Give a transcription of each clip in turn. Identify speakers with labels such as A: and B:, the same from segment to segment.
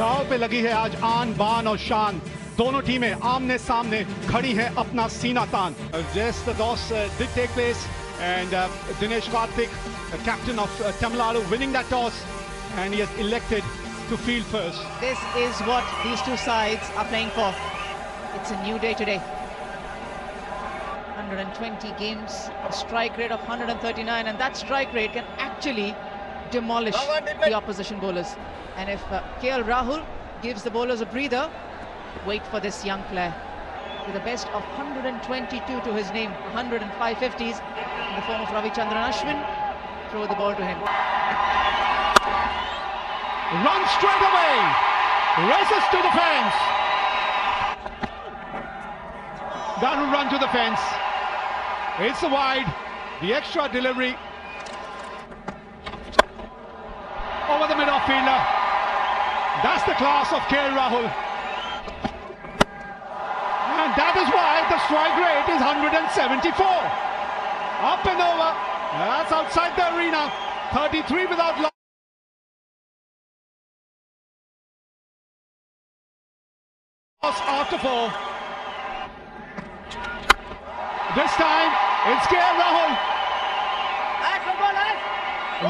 A: दाव पे लगी है आज आन बान और शान। दोनों टीमें आमने सामने खड़ी हैं अपना सीना तान। Yes, the toss did take place and Dinesh Karthik, captain of Tamil Nadu, winning that toss, and he has elected to field first.
B: This is what these two sides are playing for. It's a new day today. 120 games, a strike rate of 139, and that strike rate can actually demolish the opposition bowlers. And if KL Rahul gives the bowlers a breather, wait for this young player. With a best of 122 to his name, 105 50s in the form of Ravichandran Ashwin. Throw the ball to him.
A: Run straight away, races to the fence. That will run to the fence. It's a wide, the extra delivery over the mid-off fielder. That's the class of KL Rahul. And that is why the strike rate is 174. Up and over. That's outside the arena. 33 without loss. After 4. This time it's KL Rahul.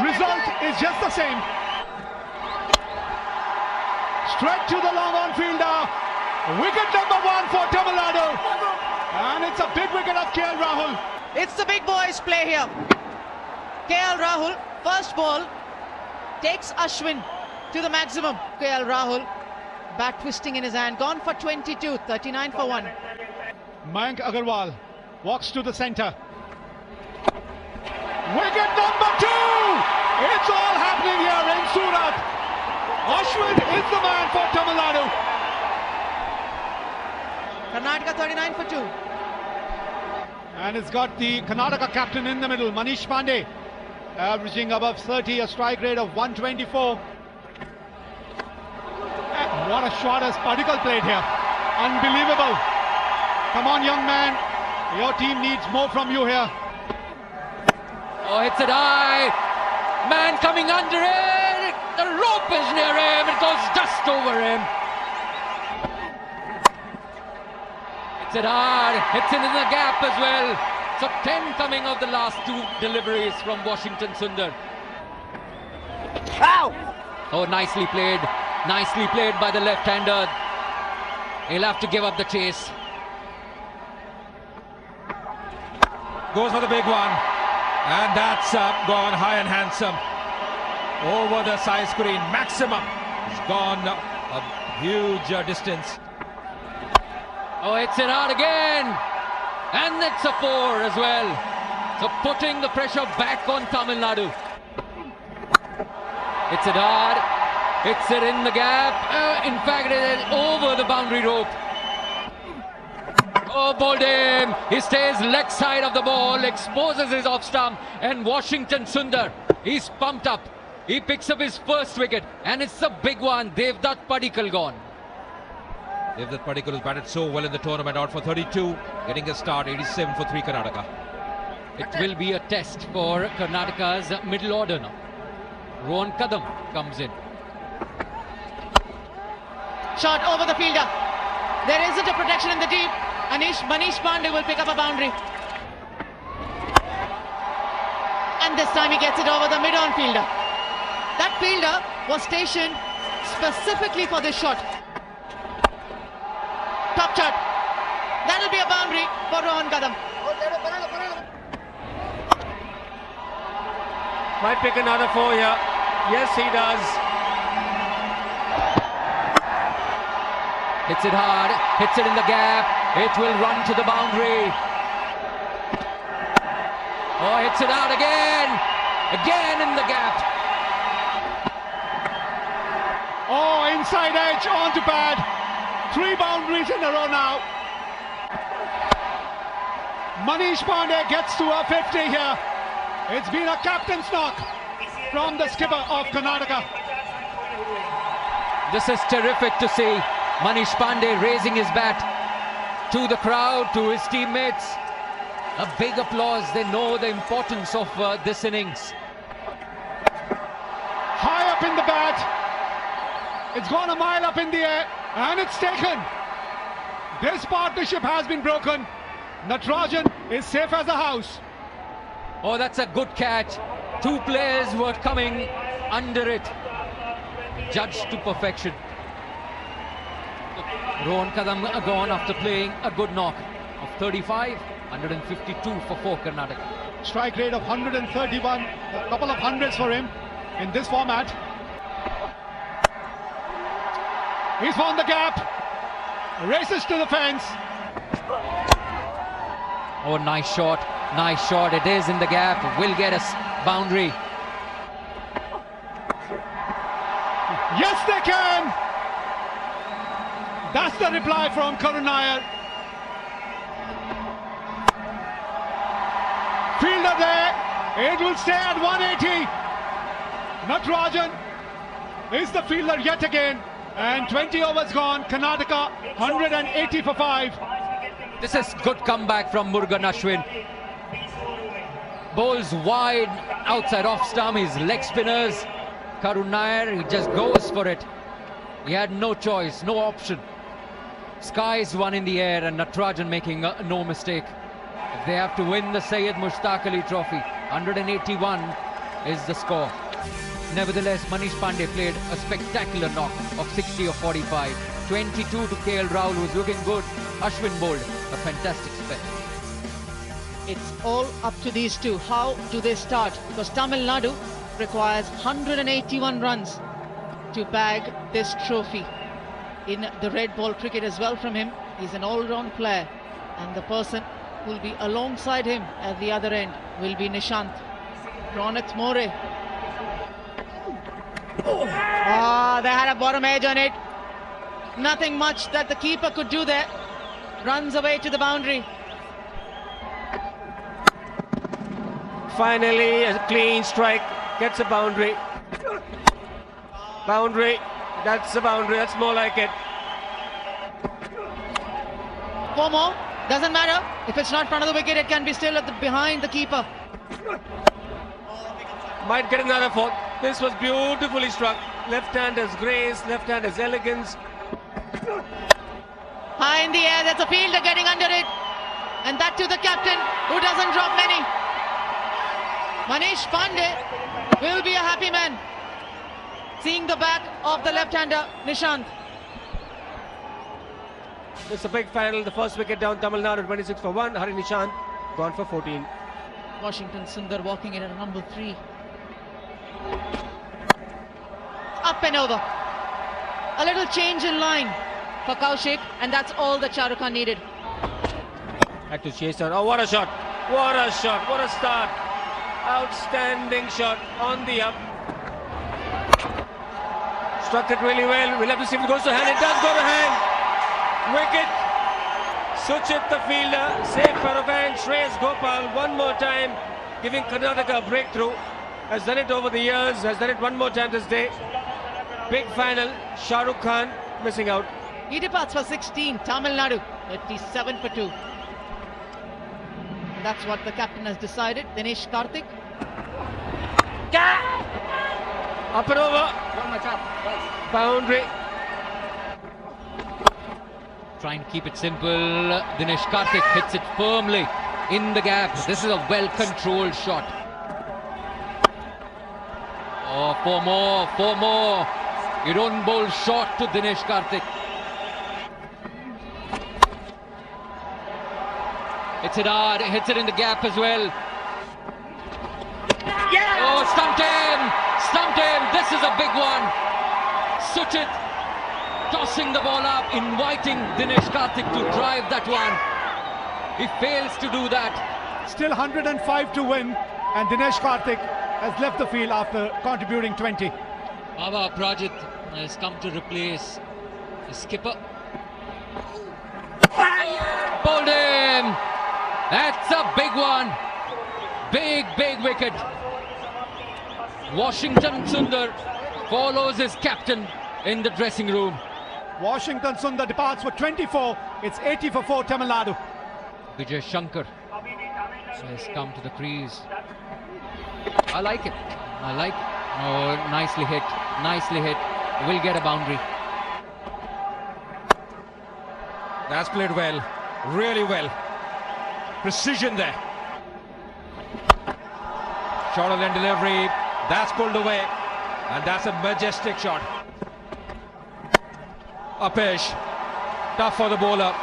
A: Result is just the same. Straight to the long on fielder. Wicket number 1 for Tamil Nadu. And it's a big wicket of KL Rahul.
B: It's the big boys play here. KL Rahul, first ball, takes Ashwin to the maximum. KL Rahul, bat twisting in his hand, gone for 22, 39 for 1.
A: Mayank Agarwal walks to the centre. Wicket number 2! It's all happening here in Surat. Ashwin is the man for Tamil Nadu.
B: Karnataka 39 for 2.
A: And it's got the Karnataka captain in the middle, Manish Pandey, averaging above 30, a strike rate of 124. And what a shot as Padikkal played here. Unbelievable. Come on, young man. Your team needs more from you here.
C: Oh, hits it high. Man coming under it. The rope is near him. It goes just over him. Hits it hard. Hits it in the gap as well. So 10 coming of the last 2 deliveries from Washington Sundar.
B: Ow!
C: Oh, nicely played. Nicely played by the left-hander. He'll have to give up the chase.
D: Goes for the big one. And that's gone high and handsome. Over the side screen. Maximum. It's gone a huge distance.
C: Oh, it's it out again. And it's a 4 as well. So putting the pressure back on Tamil Nadu. It's it hard. It's it in the gap. In fact, it is over the boundary rope. Oh, bowled him. He stays leg side of the ball, exposes his off stump, and Washington Sundar, he's pumped up. He picks up his first wicket, and it's a big one. Devdutt Padikkal gone.
D: Devdutt Padikkal has batted so well in the tournament, out for 32, getting a start, 87 for 3 Karnataka.
C: It will be a test for Karnataka's middle order now. Rohan Kadam comes in.
B: Shot over the fielder. There isn't a protection in the deep. Manish Pandey will pick up a boundary. And this time he gets it over the mid-on fielder. That fielder was stationed specifically for this shot. Top shot. That'll be a boundary for Rohan Kadam.
D: Might pick another 4 here. Yes, he does.
C: Hits it hard, hits it in the gap, it will run to the boundary. Oh, hits it out again in the gap.
A: Oh, inside edge onto pad. 3 boundaries in a row now. Manish Pandey gets to a 50 here. It's been a captain's knock from the skipper of Karnataka.
C: This is terrific to see. Manish Pandey raising his bat to the crowd, to his teammates. A big applause. They know the importance of this innings.
A: High up in the bat. It's gone a mile up in the air and it's taken. This partnership has been broken. Natarajan is safe as a house.
C: Oh, that's a good catch. Two players were coming under it. Judged to perfection. Rohan Kadam gone after playing a good knock of 35, 152 for Karnataka.
A: Strike rate of 131, a couple of hundreds for him in this format. He's found the gap, races to the fence.
C: Oh, nice shot, it is in the gap, will get us boundary.
A: Yes, they can! That's the reply from Karun Nair. Fielder there, it will stay at 180. Natarajan is the fielder yet again, and 20 overs gone. Karnataka 180 for 5.
C: This is good comeback from Murugan Ashwin. Bowls wide outside off stump, his leg spinners. Karun Nair, he just goes for it. He had no choice, no option. Skies one in the air and Natarajan making no mistake. If they have to win the Syed Mushtaq Ali Trophy, 181 is the score. Nevertheless, Manish Pandey played a spectacular knock of 60 or 45. 22 to KL Rahul, who's looking good. Ashwin bowled a fantastic spell.
B: It's all up to these two. How do they start? Because Tamil Nadu requires 181 runs to bag this trophy. In the red ball cricket as well from him, he's an all-round player, and the person who will be alongside him at the other end will be Nishant. Ronit More. They had a bottom edge on it. Nothing much that the keeper could do there. Runs away to the boundary.
E: Finally, a clean strike, gets a boundary. Boundary, that's a boundary, that's more like it.
B: 4 more, doesn't matter. If it's not front of the wicket, it can be still behind the keeper.
E: Might get another 4. This was beautifully struck. Left hand has grace, left hand has elegance.
B: High in the air, there's a fielder getting under it. And that to the captain, who doesn't drop many. Manish Pandey will be a happy man, seeing the bat of the left-hander Nishant.
E: It's a big final. The first wicket down, Tamil Nadu 26 for 1. Hari Nishant gone for 14.
B: Washington Sundar walking in at number 3. Up and over. A little change in line for Kaushik, and that's all that Shah Rukh Khan needed.
E: Had to chase on. Oh, what a shot! What a shot! What a start! Outstanding shot on the up. Struck it really well. We'll have to see if it goes to hand. It does go to hand. Wicket. Suchit the fielder. Safe pair of hands. Shreyas Gopal one more time, giving Karnataka a breakthrough. Has done it over the years. Has done it one more time this day. Big final. Shah Rukh Khan missing out.
B: He departs for 16. Tamil Nadu 37 for 2. That's what the captain has decided. Dinesh Karthik.
E: Up and over. Boundary.
C: Trying to keep it simple. Dinesh Karthik hits it firmly in the gap. This is a well-controlled shot. Oh, 4 more, 4 more. You don't bowl short to Dinesh Karthik. Hits it hard, hits it in the gap as well.
E: Yeah!
C: Oh, stumped him! Stumped him! This is a big one. Suchit tossing the ball up, inviting Dinesh Karthik to drive that one. He fails to do that.
A: Still 105 to win, and Dinesh Karthik has left the field after contributing 20.
C: Baba Prajit has come to replace the skipper. Bowled him! That's a big one. Big, big wicket. Washington Sundar follows his captain in the dressing room.
A: Washington Sundar departs for 24. It's 80 for 4 Tamil Nadu.
C: Vijay Shankar has come to the crease. I like it. I like it. Oh, nicely hit. Nicely hit. will get a boundary.
D: That's played well, really well. Precision there. Short of end delivery, that's pulled away, and that's a majestic shot. Upish, tough for the bowler.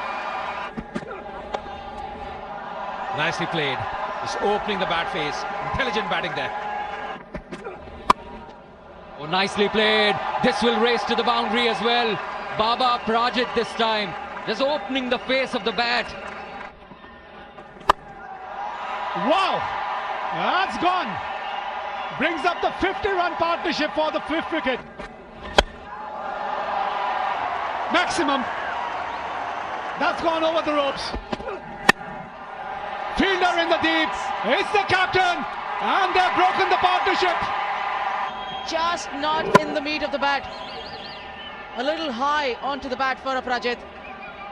D: Nicely played. Just opening the bat face. Intelligent batting there.
C: Oh, nicely played. This will race to the boundary as well. Baba Prajit this time, just opening the face of the bat.
A: Wow, that's gone. Brings up the 50-run partnership for the 5th wicket. Maximum. That's gone over the ropes. Fielder in the deep. It's the captain, and they've broken the partnership.
B: Just not in the meat of the bat. A little high onto the bat for Aprajit,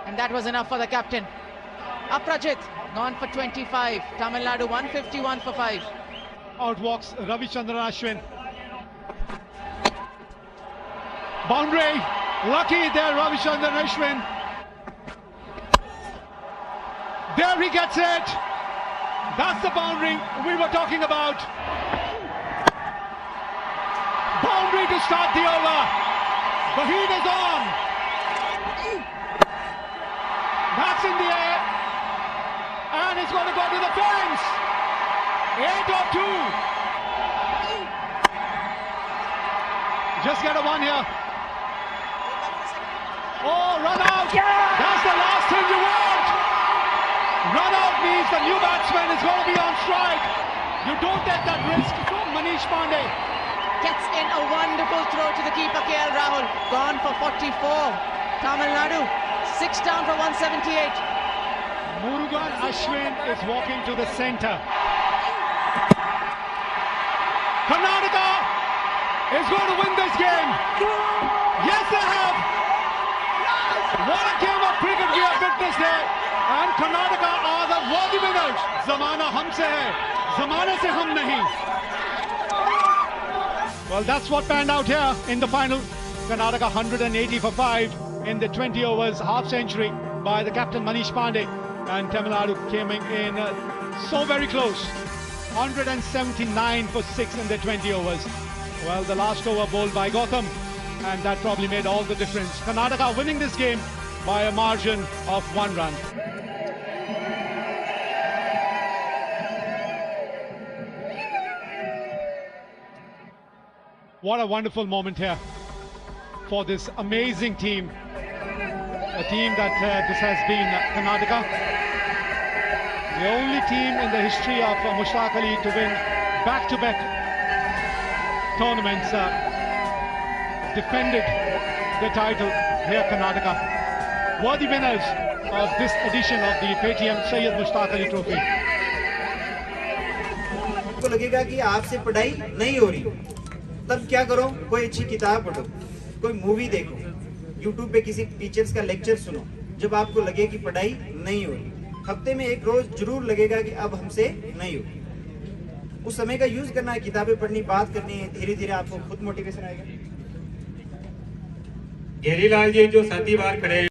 B: and that was enough for the captain. Aprajit gone for 25. Tamil Nadu 151 for 5.
A: Out walks Ravichandran Ashwin. Boundary. Lucky there, Ravichandran Ashwin. There he gets it. That's the boundary we were talking about. Boundary to start the over. The heat is on. That's in the air. And it's going to go to the fence. 8 or 2. Just get a 1 here. Oh, run out. That's the last thing you want. Run out means the new batsman is going to be on strike. You don't take that risk from Manish Pandey.
B: Gets in a wonderful throw to the keeper, KL Rahul. Gone for 44. Tamil Nadu 6 down for 178.
A: Murugan Ashwin is walking to the centre. Karnataka is going to win this game. Yes, they have. What a game of cricket we have witnessed here. And Karnataka are the worthy winners. Zamana humse hai, zamane se hum nahi. Well, that's what panned out here in the final. Karnataka 180 for 5 in the 20 overs, half century by the captain Manish Pandey. And Tamil Nadu came in so very close. 179 for 6 in the 20 overs. Well, the last over bowled by Gautam, and that probably made all the difference. Karnataka winning this game by a margin of 1 run. What a wonderful moment here for this amazing team. A team that this has been Karnataka. The only team in the history of Mushtaq Ali to win back-to-back tournaments defended the title here, Karnataka. Worthy winners of this edition of the Paytm Syed Mushtaq Ali Trophy.
F: आपको लगेगा कि आपसे पढ़ाई नहीं हो रही, तब क्या करो? कोई अच्छी किताब पढ़ो, कोई मूवी देखो, YouTube पे किसी टीचर्स का लेक्चर सुनो. जब आपको लगे कि पढ़ाई नहीं हो रही, हफ्ते में एक रोज जरूर लगेगा कि अब हमसे नहीं हो. उस समय का यूज करना है, किताबें पढ़नी, बात करनी है. धीरे धीरे आपको खुद मोटिवेशन आएगा.
G: गेरीलाल जी जो 7वीं बार खड़े